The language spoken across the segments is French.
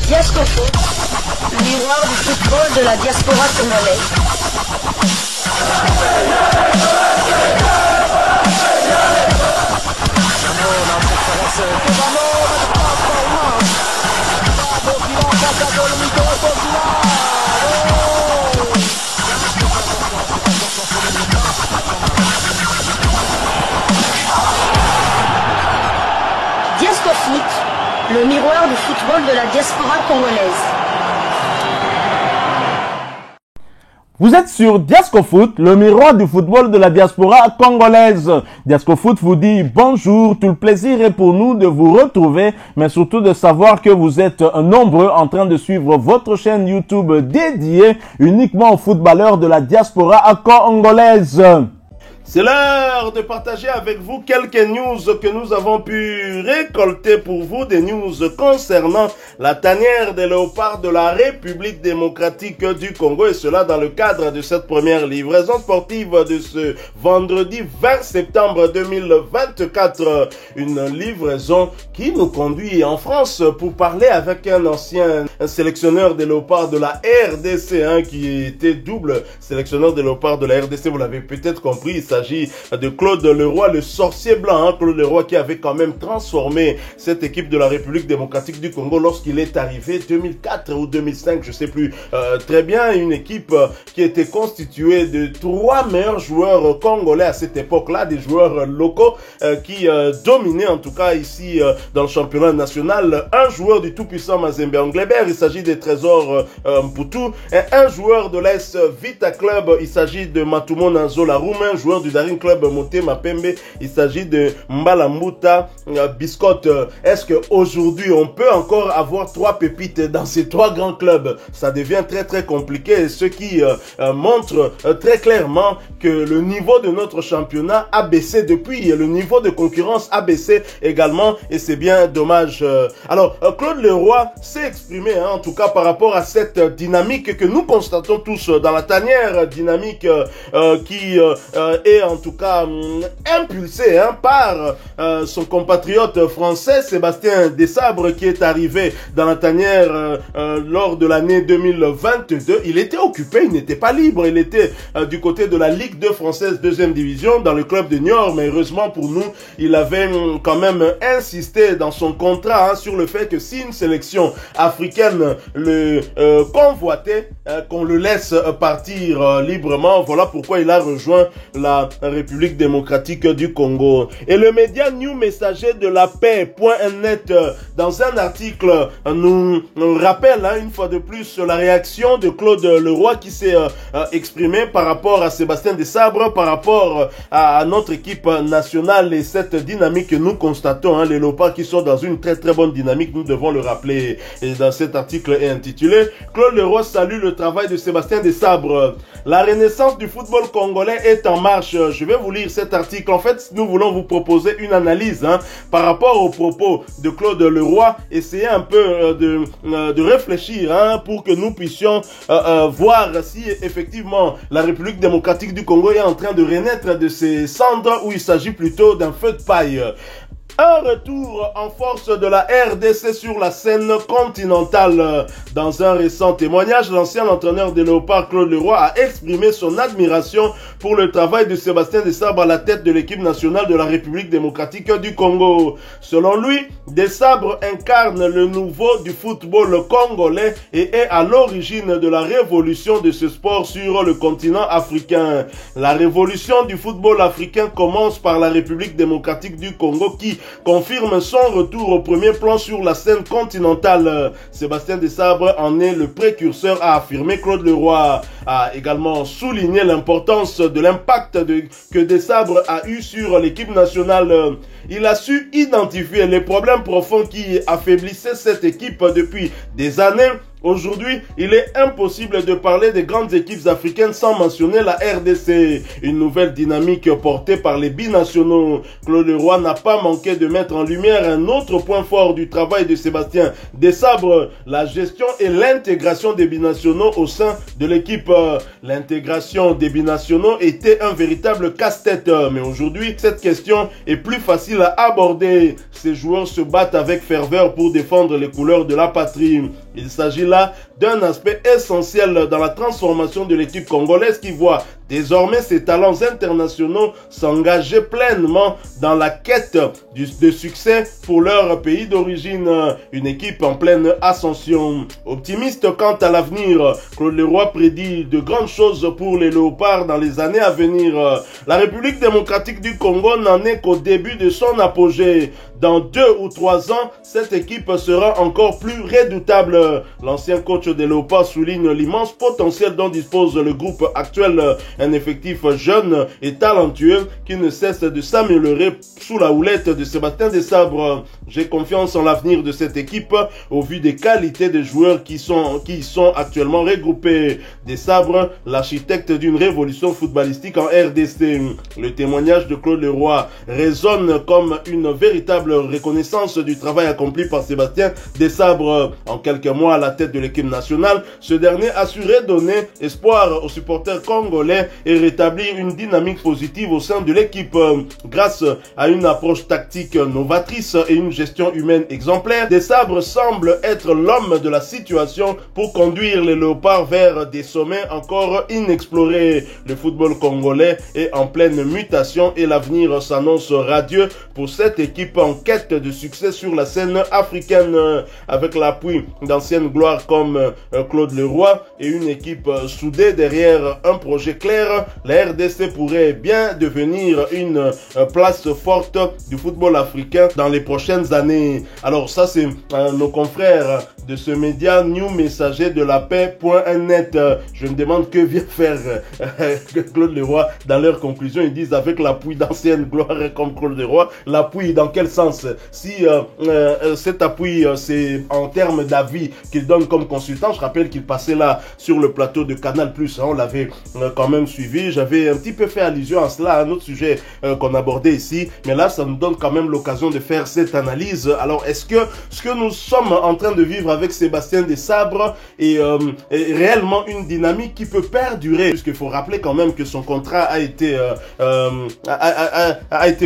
Diascofoot, le miroir du football de la diaspora congolaise. Diascofoot, le miroir du football de la diaspora congolaise. Vous êtes sur Diascofoot, le miroir du football de la diaspora congolaise. Diascofoot vous dit bonjour, tout le plaisir est pour nous de vous retrouver, mais surtout de savoir que vous êtes nombreux en train de suivre votre chaîne YouTube dédiée uniquement aux footballeurs de la diaspora congolaise. C'est l'heure de partager avec vous quelques news que nous avons pu récolter pour vous, des news concernant la tanière des léopards de la République démocratique du Congo, et cela dans le cadre de cette première livraison sportive de ce vendredi 20 septembre 2024. Une livraison qui nous conduit en France pour parler avec un ancien sélectionneur des léopards de la RDC, qui était double sélectionneur des léopards de la RDC, vous l'avez peut-être compris. Il s'agit de Claude Leroy, le sorcier blanc, Claude Leroy qui avait quand même transformé cette équipe de la République démocratique du Congo lorsqu'il est arrivé 2004 ou 2005, je sais plus très bien, une équipe qui était constituée de 3 meilleurs joueurs congolais à cette époque-là, des joueurs locaux qui dominaient en tout cas ici dans le championnat national. Un joueur du tout-puissant Mazembe Anglebert, il s'agit des Trésors Mputu, et un joueur de l'AS Vita Club, il s'agit de Matumo Nanzola Roumain, un joueur du Daring Club Motema Pembe, il s'agit de Mbalambuta Biscotte. Est-ce qu'aujourd'hui on peut encore avoir 3 pépites dans ces 3 grands clubs? Ça devient très compliqué, ce qui montre très clairement que le niveau de notre championnat a baissé depuis, le niveau de concurrence a baissé également, et c'est bien dommage. Alors Claude Leroy s'est exprimé en tout cas par rapport à cette dynamique que nous constatons tous dans la tanière, dynamique qui est en tout cas impulsé par son compatriote français Sébastien Desabre, qui est arrivé dans la tanière lors de l'année 2022. Il était occupé, il n'était pas libre, il était du côté de la Ligue 2 française 2e division dans le club de Niort, mais heureusement pour nous, il avait quand même insisté dans son contrat sur le fait que si une sélection africaine le convoitait, qu'on le laisse partir librement. Voilà pourquoi il a rejoint la République démocratique du Congo. Et le média New Messager de la Paix.net, dans un article, nous rappelle une fois de plus la réaction de Claude Leroy qui s'est exprimé par rapport à Sébastien Desabre, par rapport à notre équipe nationale, et cette dynamique que nous constatons, les léopards qui sont dans une très bonne dynamique, nous devons le rappeler. Et dans cet article est intitulé Claude Leroy salue le travail de Sébastien Desabre. La renaissance du football congolais est en marche. Je vais vous lire cet article. En fait, nous voulons vous proposer une analyse par rapport aux propos de Claude Leroy. Essayez un peu de réfléchir pour que nous puissions voir si effectivement la République démocratique du Congo est en train de renaître de ses cendres, ou il s'agit plutôt d'un feu de paille. Un retour en force de la RDC sur la scène continentale. Dans un récent témoignage, l'ancien entraîneur des Léopards, Claude Leroy, a exprimé son admiration pour le travail de Sébastien Desabre à la tête de l'équipe nationale de la République démocratique du Congo. Selon lui, Desabre incarne le nouveau du football congolais et est à l'origine de la révolution de ce sport sur le continent africain. La révolution du football africain commence par la République démocratique du Congo qui confirme son retour au premier plan sur la scène continentale. Sébastien Desabre en est le précurseur, a affirmé Claude Leroy. A également souligné l'importance de l'impact que Desabre a eu sur l'équipe nationale. Il a su identifier les problèmes profonds qui affaiblissaient cette équipe depuis des années. Aujourd'hui, il est impossible de parler des grandes équipes africaines sans mentionner la RDC. Une nouvelle dynamique portée par les binationaux. Claude Leroy n'a pas manqué de mettre en lumière un autre point fort du travail de Sébastien Desabre, la gestion et l'intégration des binationaux au sein de l'équipe. L'intégration des binationaux était un véritable casse-tête, mais aujourd'hui, cette question est plus facile à aborder. Ces joueurs se battent avec ferveur pour défendre les couleurs de la patrie. Il s'agit là d'un aspect essentiel dans la transformation de l'équipe congolaise qui voit désormais ses talents internationaux s'engager pleinement dans la quête de succès pour leur pays d'origine. Une équipe en pleine ascension. Optimiste quant à l'avenir, Claude Leroy prédit de grandes choses pour les Léopards dans les années à venir. La République démocratique du Congo n'en est qu'au début de son apogée. Dans 2 ou 3 ans, cette équipe sera encore plus redoutable. L'ancien coach des Léopards souligne l'immense potentiel dont dispose le groupe actuel. Un effectif jeune et talentueux qui ne cesse de s'améliorer sous la houlette de Sébastien Desabre. J'ai confiance en l'avenir de cette équipe au vu des qualités des joueurs qui y sont actuellement regroupés. Desabre, l'architecte d'une révolution footballistique en RDC. Le témoignage de Claude Leroy résonne comme une véritable reconnaissance du travail accompli par Sébastien Desabre. En quelques mois à la tête de l'équipe nationale, ce dernier a su redonner espoir aux supporters congolais et rétablir une dynamique positive au sein de l'équipe. Grâce à une approche tactique novatrice et une gestion humaine exemplaire, Desabre semble être l'homme de la situation pour conduire les Léopards vers des sommets encore inexplorés. Le football congolais est en pleine mutation et l'avenir s'annonce radieux pour cette équipe en quête de succès sur la scène africaine. Avec l'appui d'anciennes gloires comme Claude Leroy et une équipe soudée derrière un projet clair, la RDC pourrait bien devenir une place forte du football africain dans les prochaines années. Alors ça c'est nos confrères de ce média New Messager de la Paix.net. Je me demande que vient faire Claude Leroy dans leur conclusion. Ils disent avec l'appui d'anciennes gloires comme Claude Leroy. L'appui dans quel sens? Si cet appui c'est en termes d'avis qu'il donne comme consultant, je rappelle qu'il passait là sur le plateau de Canal+, on l'avait quand même suivi. J'avais un petit peu fait allusion à cela, à un autre sujet qu'on abordait ici, mais là ça nous donne quand même l'occasion de faire cette analyse. Alors est-ce que ce que nous sommes en train de vivre avec Sébastien Desabre est réellement une dynamique qui peut perdurer, puisqu'il faut rappeler quand même que son contrat a été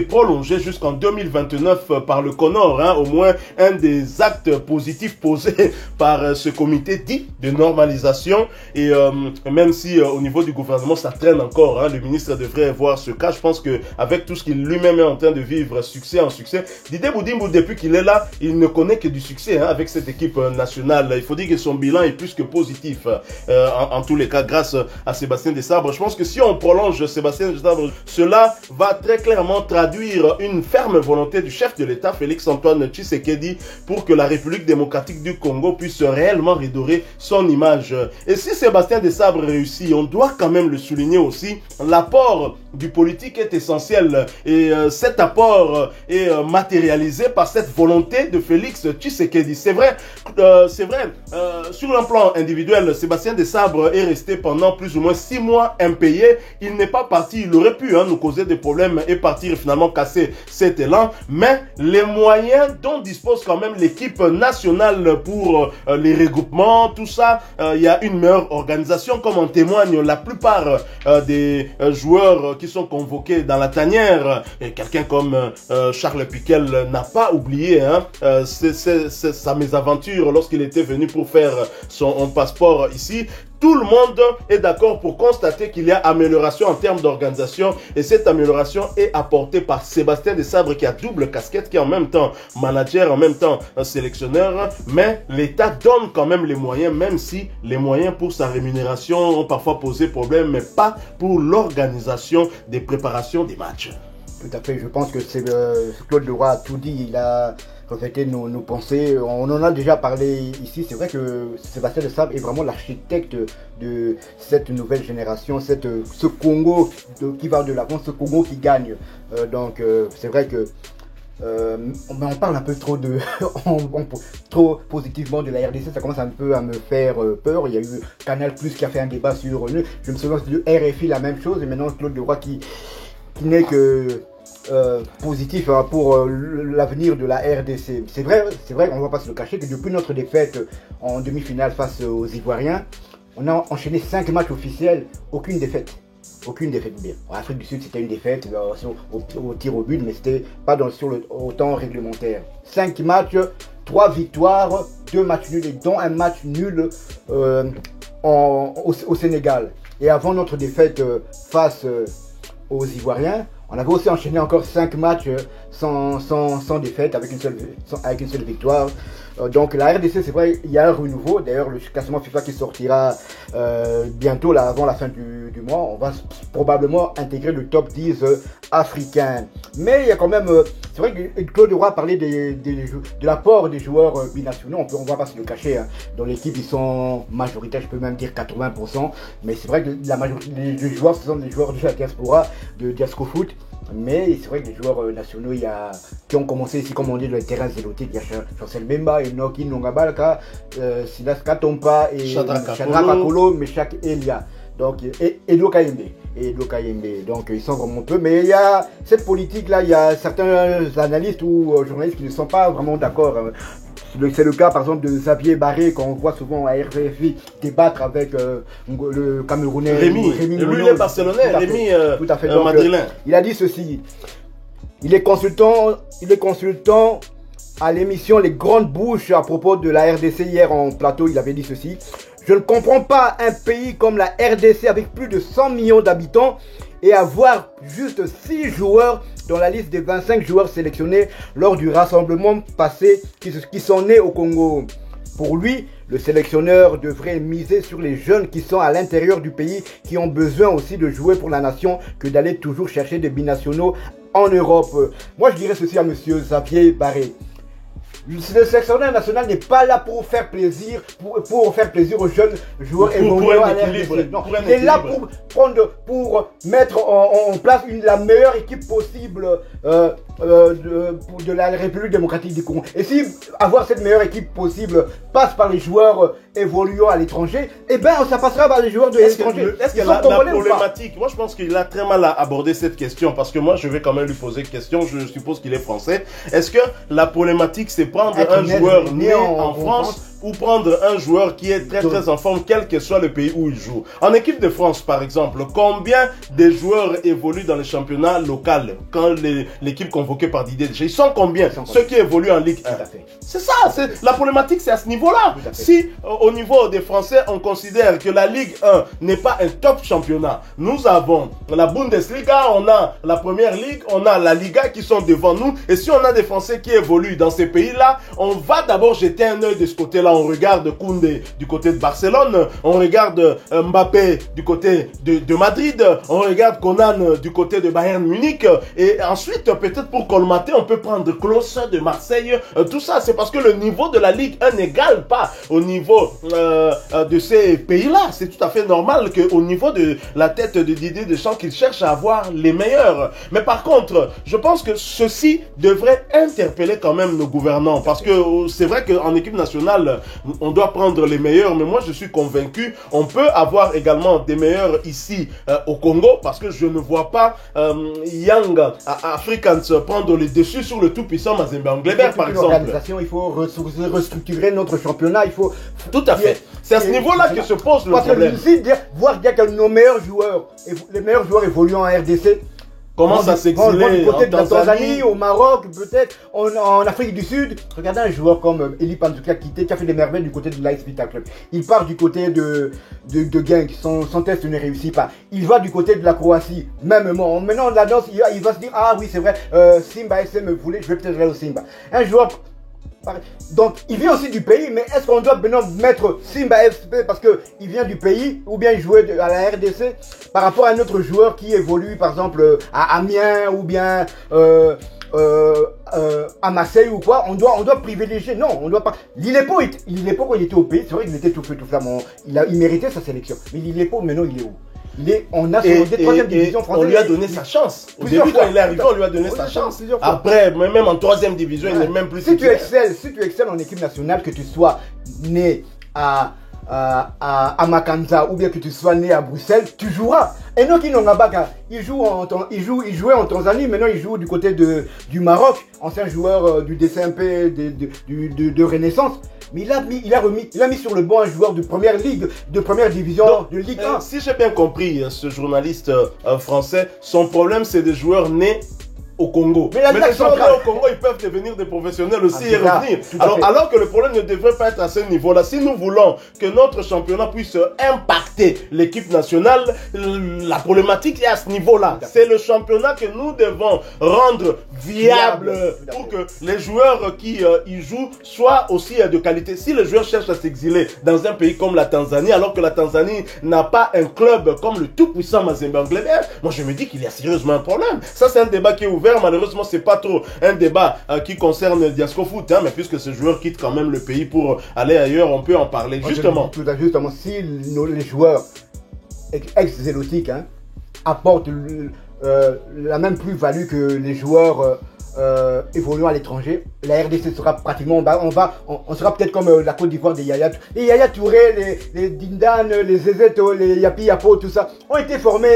prolongé jusqu'en 2029 par le CONOR, hein, au moins un des actes positifs posés par ce comité dit de normalisation. Et même si au niveau du gouvernement ça traîne encore, hein, le ministre devrait voir ce cas. Je pense que avec tout ce qu'il lui-même est en train de vivre, succès en succès, Didier Boudimbo, depuis qu'il est là, il ne connaît que du succès, hein, avec cette équipe nationale. Il faut dire que son bilan est plus que positif, en tous les cas, grâce à Sébastien Desabre. Je pense que si on prolonge Sébastien Desabre, cela va très clairement traduire une ferme volonté du chef de l'État, Félix-Antoine Tshisekedi, pour que la République démocratique du Congo puisse réellement redorer son image. Et si Sébastien Desabre réussit, on doit quand même le souligner aussi, l'apport du politique est essentiel. Et cet apport est matérialisé par cette volonté de Félix Tshisekedi. C'est vrai, sur un plan individuel, Sébastien Desabre est resté pendant plus ou moins 6 mois impayé. Il n'est pas parti, il aurait pu nous causer des problèmes et partir et finalement casser cet élan. Mais les moyens dont dispose quand même l'équipe nationale pour les regroupements, tout ça, il y a une meilleure organisation, comme en témoigne la plupart des joueurs qui sont convoqués dans la tanière. Et quelqu'un comme Charles Piquel n'a pas oublié sa mésaventure lorsqu'il était venu pour faire son passeport ici. Tout le monde est d'accord pour constater qu'il y a amélioration en termes d'organisation et cette amélioration est apportée par Sébastien Desabre qui a double casquette, qui est en même temps manager, en même temps un sélectionneur, mais l'État donne quand même les moyens, même si les moyens pour sa rémunération ont parfois posé problème, mais pas pour l'organisation des préparations des matchs. Tout à fait, je pense que c'est Claude Leroy a tout dit, il a reflété nos pensées, on en a déjà parlé ici. C'est vrai que Sébastien Desabre est vraiment l'architecte de cette nouvelle génération, ce Congo qui va de l'avant, ce Congo qui gagne. Donc c'est vrai que on parle un peu trop trop positivement de la RDC, ça commence un peu à me faire peur. Il y a eu Canal Plus qui a fait un débat sur je me souviens de RFI, la même chose, et maintenant Claude Leroy qui n'est que positif pour l'avenir de la RDC. C'est vrai, on ne va pas se le cacher que depuis notre défaite en demi-finale face aux Ivoiriens, on a enchaîné 5 matchs officiels, aucune défaite. Aucune défaite bien. En Afrique du Sud, c'était une défaite au tir au but, mais c'était pas au temps réglementaire. 5 matchs, 3 victoires, 2 matchs nuls, dont un match nul au Sénégal. Et avant notre défaite face aux Ivoiriens, on avait aussi enchaîné encore 5 matchs sans défaite, avec une seule victoire. Donc la RDC, c'est vrai, il y a un renouveau. D'ailleurs, le classement FIFA qui sortira bientôt, là, avant la fin du mois, on va probablement intégrer le top 10 africain. Mais il y a quand même, c'est vrai que Claude Leroy parlait de l'apport des joueurs binationaux. On va pas se le cacher, hein. Dans l'équipe, ils sont majoritaires, je peux même dire 80%. Mais c'est vrai que la majorité des joueurs, ce sont des joueurs de la diaspora, de Diascofoot. Mais c'est vrai que les joueurs nationaux qui ont commencé ici, comme on dit, le terrain zéloté, il y a Chancel Memba, Enoki Nongabalka, Silas Katompa et Shadrach Akolo, Meshak Elia. Donc, et Edo Kayembe. Donc, ils sont vraiment peu. Mais il y a cette politique-là, il y a certains analystes ou journalistes qui ne sont pas vraiment d'accord. C'est le cas par exemple de Xavier Barré qu'on voit souvent à RFI débattre avec le Camerounais Rémi. Et lui il est barcelonais, Rémi tout à fait. Donc, madrilène. Il a dit ceci. Il est consultant à l'émission Les Grandes Bouches à propos de la RDC hier en plateau. Il avait dit ceci. Je ne comprends pas un pays comme la RDC avec plus de 100 millions d'habitants et avoir juste 6 joueurs dans la liste des 25 joueurs sélectionnés lors du rassemblement passé qui sont nés au Congo. Pour lui, le sélectionneur devrait miser sur les jeunes qui sont à l'intérieur du pays, qui ont besoin aussi de jouer pour la nation, que d'aller toujours chercher des binationaux en Europe. Moi, je dirais ceci à monsieur Xavier Barré. Le sélectionneur national n'est pas là pour faire plaisir, pour faire plaisir aux jeunes joueurs évoluant à l'RDC. Non, il est là pour mettre en place la meilleure équipe possible de la République démocratique du Congo. Et si avoir cette meilleure équipe possible passe par les joueurs évoluant à l'étranger, eh bien ça passera par les joueurs de l'étranger. Est-ce que la problématique, moi je pense qu'il a très mal abordé cette question, parce que moi je vais quand même lui poser une question, je suppose qu'il est français. Est-ce que la problématique c'est prendre un joueur né en France ou prendre un joueur qui est très en forme, quel que soit le pays où il joue? En équipe de France, par exemple, combien de joueurs évoluent dans le championnat local quand l'équipe convoquée par Didier Deschamps? Ils sont combien? Ceux qui évoluent en Ligue 1. C'est ça, la problématique, c'est à ce niveau-là. Si au niveau des Français, on considère que la Ligue 1 n'est pas un top championnat, nous avons la Bundesliga, on a la Première Ligue, on a la Liga qui sont devant nous. Et si on a des Français qui évoluent dans ces pays-là, on va d'abord jeter un œil de ce côté-là. On regarde Koundé du côté de Barcelone, on regarde Mbappé du côté de Madrid, on regarde Conan du côté de Bayern Munich, et ensuite peut-être pour colmater on peut prendre Klose de Marseille. Tout ça c'est parce que le niveau de la Ligue 1 n'égale pas au niveau de ces pays-là. C'est tout à fait normal qu'au niveau de la tête de Didier Deschamps qu'il cherche à avoir les meilleurs. Mais par contre, je pense que ceci devrait interpeller quand même nos gouvernants, parce que c'est vrai qu'en équipe nationale on doit prendre les meilleurs, mais moi je suis convaincu on peut avoir également des meilleurs ici au Congo, parce que je ne vois pas Young Africans prendre le dessus sur le tout-puissant Mazembe Anglebert par exemple. Il faut restructurer notre championnat, il faut... Tout à fait. C'est à ce niveau-là que se pose le problème. Voir que nos meilleurs joueurs, les meilleurs joueurs évoluant en RDC, comment ça s'exiler du côté de la Tanzanie, au Maroc, peut-être en Afrique du Sud. Regardez un joueur comme Eli Panzuka qui a fait des merveilles du côté de l'Ice Vita Club. Il part du côté de Genk, son test ne réussit pas. Il va du côté de la Croatie, maintenant on l'annonce, il va se dire ah oui c'est vrai, Simba SM me voulait, je vais peut-être aller au Simba. Un joueur. Donc il vient aussi du pays, mais est-ce qu'on doit maintenant mettre Simba FP parce qu'il vient du pays, ou bien jouer à la RDC par rapport à un autre joueur qui évolue par exemple à Amiens ou bien à Marseille ou quoi? On doit privilégier. Non, on doit pas. Lillepo quand il était au pays, c'est vrai qu'il était tout feu tout flamme, il méritait sa sélection. Mais Lillepo maintenant il est où? on a sur des troisième division française. On lui a donné sa chance. Au début, quand il est arrivé, on lui a donné sa chance. Après, même en troisième division, il n'est même plus. Si tu excelles en équipe nationale, que tu sois né à Makanza ou bien que tu sois né à Bruxelles, tu joueras. Et non, Kinongabaka, il jouait en Tanzanie, maintenant il joue du côté du Maroc, ancien joueur du DCMP de Renaissance. Mais il a mis sur le banc un joueur de première ligue, de première division, de Ligue 1. Si j'ai bien compris, ce journaliste français, son problème c'est des joueurs nés au Congo. Mais les joueurs au Congo, ils peuvent devenir des professionnels aussi et revenir. Alors que le problème ne devrait pas être à ce niveau-là. Si nous voulons que notre championnat puisse impacter l'équipe nationale, la problématique est à ce niveau-là. C'est le championnat que nous devons rendre viable pour que les joueurs qui y jouent soient aussi de qualité. Si les joueurs cherchent à s'exiler dans un pays comme la Tanzanie, alors que la Tanzanie n'a pas un club comme le tout-puissant Mazembe Angleterre, moi je me dis qu'il y a sérieusement un problème. Ça, c'est un débat qui est ouvert. Malheureusement, c'est pas trop un débat qui concerne Diasco Foot, hein, mais puisque ce joueur quitte quand même le pays pour aller ailleurs, on peut en parler. Justement, si les joueurs ex-zélotiques apportent la même plus-value que les joueurs évoluant à l'étranger, la RDC sera pratiquement, on sera peut-être comme la Côte d'Ivoire des Yaya. Les Yaya Touré, les Dindan, les Zezeto, les Yapi Yapo, tout ça, ont été formés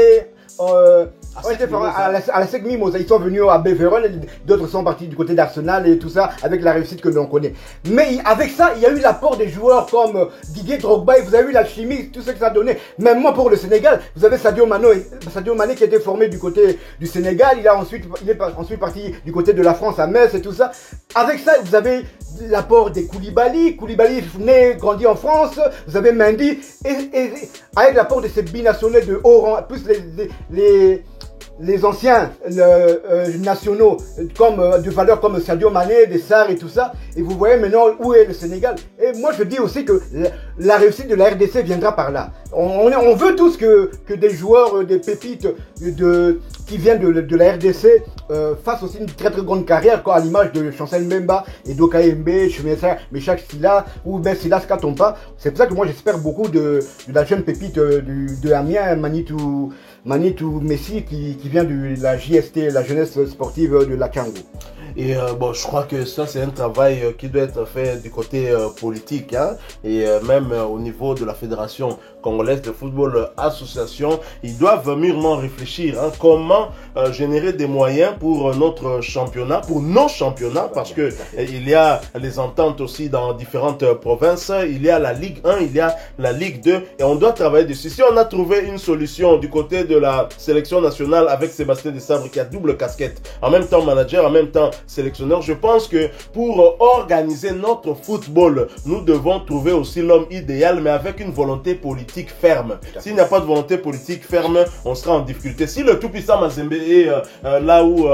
à la SEC Mimosa. Ils sont venus à Beveren, d'autres sont partis du côté d'Arsenal et tout ça, avec la réussite que l'on connaît. Mais avec ça, il y a eu l'apport des joueurs comme Didier Drogba, et vous avez eu la chimie, tout ce que ça a donné. Même moi pour le Sénégal, vous avez Sadio Mané qui était formé du côté du Sénégal, il est ensuite parti du côté de la France à Metz et tout ça. Avec ça, vous avez l'apport des Koulibaly né, grandi en France, vous avez Mendy, et avec l'apport de ces binationaux de haut rang, plus les anciens nationaux de valeurs comme Sadio Mané, des Sarr et tout ça, et vous voyez maintenant où est le Sénégal. Et moi je dis aussi que la réussite de la RDC viendra par là. On veut tous que des joueurs, des pépites qui viennent de la RDC fassent aussi une très très grande carrière, à l'image de Chancel Mbemba et Dokaembe, Meshak Silla ou Ben Silas Katompa. C'est pour ça que moi j'espère beaucoup de la jeune pépite de Amiens, Manitou Messi, qui vient de la JST, la jeunesse sportive de la Kango. Et je crois que ça c'est un travail qui doit être fait du côté politique, hein, et même au niveau de la Fédération congolaise de football association, ils doivent mûrement réfléchir comment générer des moyens pour notre championnat, pour nos championnats, parce que il y a les ententes aussi dans différentes provinces, il y a la Ligue 1, il y a la Ligue 2, et on doit travailler dessus. Si on a trouvé une solution du côté de la sélection nationale avec Sébastien Desabre qui a double casquette, en même temps manager, en même temps sélectionneur, je pense que pour organiser notre football, nous devons trouver aussi l'homme idéal, mais avec une volonté politique ferme. S'il n'y a pas de volonté politique ferme, on sera en difficulté. Si le tout-puissant Mazembe est là où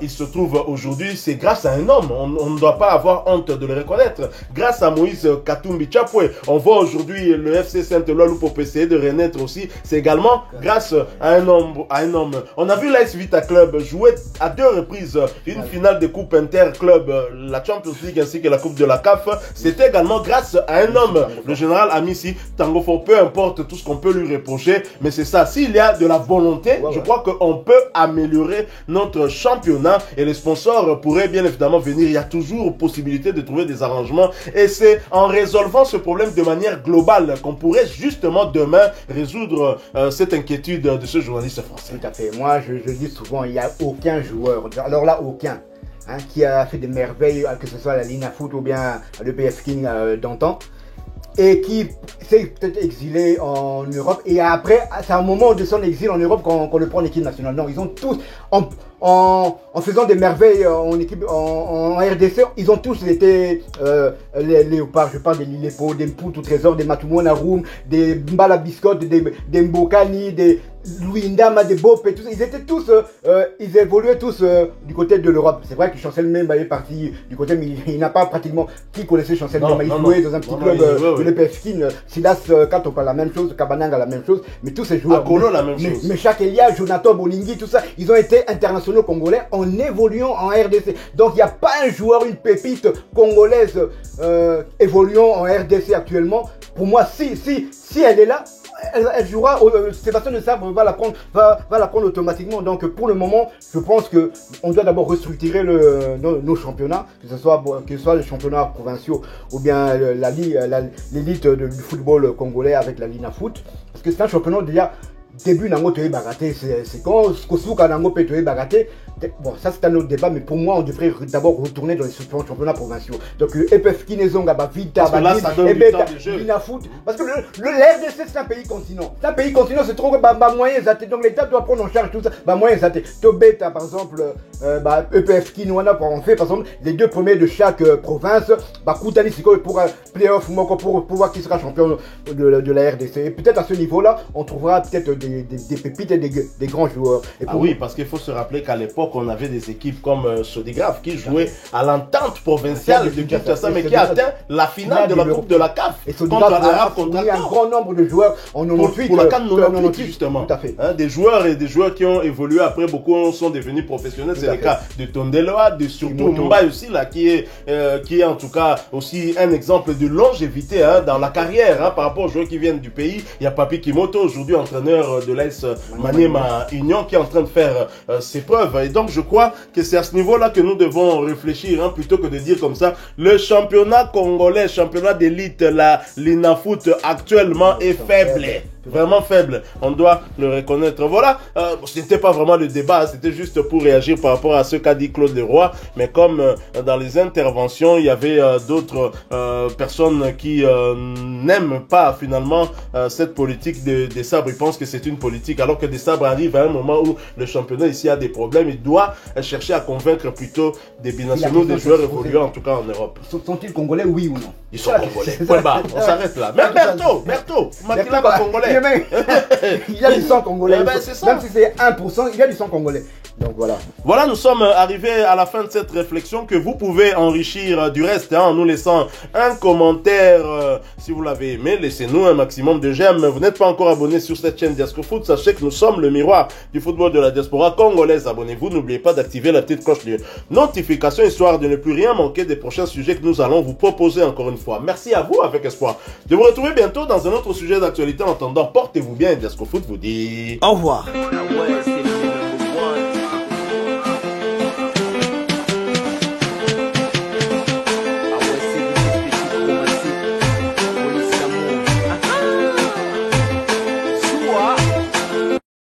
il se trouve aujourd'hui, c'est grâce à un homme. On ne doit pas avoir honte de le reconnaître. Grâce à Moïse Katumbi Chapwe, on voit aujourd'hui le FC Saint-Eloi pour essayer de renaître aussi. C'est également grâce à un homme. On a vu l'AS Vita Club jouer à 2 reprises une finale de Coupe Inter-Club, la Champions League ainsi que la Coupe de la CAF. C'était également grâce à un homme, le général Amissi Tango Fo. Peu importe tout ce qu'on peut lui reprocher, mais c'est ça. S'il y a de la volonté, je crois qu'on peut améliorer notre championnat et les sponsors pourraient bien évidemment venir. Il y a toujours possibilité de trouver des arrangements et c'est en résolvant ce problème de manière globale qu'on pourrait justement demain résoudre cette inquiétude de ce journaliste français. Tout à fait. Moi, je dis souvent, il n'y a aucun joueur, alors là, aucun, qui a fait des merveilles, que ce soit à la Lina Foot ou bien à l'EPF King d'antan, et qui s'est peut-être exilé en Europe, et après, c'est un moment de son exil en Europe qu'on le prend en équipe nationale. Non, ils ont tous, en faisant des merveilles en RDC, ils ont tous été les léopards. Je parle des Lilepo, des Mpoutou Trésor, des Matumona Roum, des Mbala Biscotte, des Mbokani, des Louis Ndama, des Bop et tout ça. Ils étaient tous, ils évoluaient tous du côté de l'Europe. C'est vrai que Chancel Mbemba est parti du côté, mais il n'a pas pratiquement qui connaissait Chancel Mbemba. Il jouait dans un petit club de l'EPF Kin, Silas Katopa la même chose, Kabananga la même chose, mais tous ces joueurs. Akolo la même chose. Mais Jacques Elia, Jonathan Bolingi, tout ça, ils ont été internationaux congolais en évoluant en RDC. Donc il n'y a pas un joueur, une pépite congolaise évoluant en RDC actuellement. Pour moi, si elle est là, elle jouera, Sébastien de Sabre va la prendre automatiquement. Donc pour le moment, je pense que on doit d'abord restructurer nos championnats, que ce soit les championnats provinciaux ou bien l'élite du football congolais avec la Lina Foot, parce que c'est un championnat déjà début nango toye baraté, c'est quand Kosuka nango pe toye baraté. Bon, ça c'est un autre débat, mais pour moi on devrait d'abord retourner dans les championnats provinciaux. Donc EPF Kinezonga, Vita, Lina Foot, parce que le RDC c'est un pays continent. C'est un pays continent, c'est trop moyens athées. Donc l'État doit prendre en charge tout ça. Moyens athées. Tobeta par exemple, EPF Kinwana pour en faire par exemple les deux premiers de chaque province. Koutali Siko pour playoff pour voir qui sera champion de la RDC. Et peut-être à ce niveau-là, on trouvera peut-être des pépites et des grands joueurs. Et oui, parce qu'il faut se rappeler qu'à l'époque, on avait des équipes comme Sodigraph qui jouaient à l'entente provinciale de Kinshasa, mais qui a atteint la finale de la Coupe de la CAF. Et Sodigraph a fourni un grand nombre de joueurs en 98. Pour la CAN 98, justement. Tout à fait. Des joueurs qui ont évolué après, beaucoup sont devenus professionnels. C'est le cas de Tondeloa, de surtout Mbaye aussi, là, qui est en tout cas aussi un exemple de longévité dans la carrière par rapport aux joueurs qui viennent du pays. Il y a Papi Kimoto, aujourd'hui entraîneur de l'AS Maniema Union, qui est en train de faire ses preuves. Et donc je crois que c'est à ce niveau-là que nous devons réfléchir, plutôt que de dire comme ça, le championnat congolais, championnat d'élite, la Lina Foot actuellement est faible. Vraiment faible, on doit le reconnaître. Voilà, ce n'était pas vraiment le débat, c'était juste pour réagir par rapport à ce qu'a dit Claude Leroy. Mais comme dans les interventions, il y avait d'autres personnes qui n'aiment pas finalement cette politique des sabres. Ils pensent que c'est une politique, alors que des sabres arrivent à un moment où le championnat ici a des problèmes. Il doit chercher à convaincre plutôt des binationaux, des joueurs évoluant en tout cas en Europe. Sont-ils congolais, oui ou non? Ils sont congolais. Point barre, on s'arrête là. Même Bertho, Makila va congolais. Il y a du sang congolais. Même si c'est 1%, il y a du sang congolais. Donc voilà. Voilà, nous sommes arrivés à la fin de cette réflexion que vous pouvez enrichir du reste en nous laissant un commentaire. Si vous l'avez aimé, laissez-nous un maximum de j'aime. Vous n'êtes pas encore abonné sur cette chaîne Diascofoot, sachez que nous sommes le miroir du football de la diaspora congolaise. Abonnez-vous, n'oubliez pas d'activer la petite cloche de notification histoire de ne plus rien manquer des prochains sujets que nous allons vous proposer encore une fois. Merci à vous avec espoir de vous retrouver bientôt dans un autre sujet d'actualité. En attendant, portez-vous bien et Diascofoot vous dit au revoir.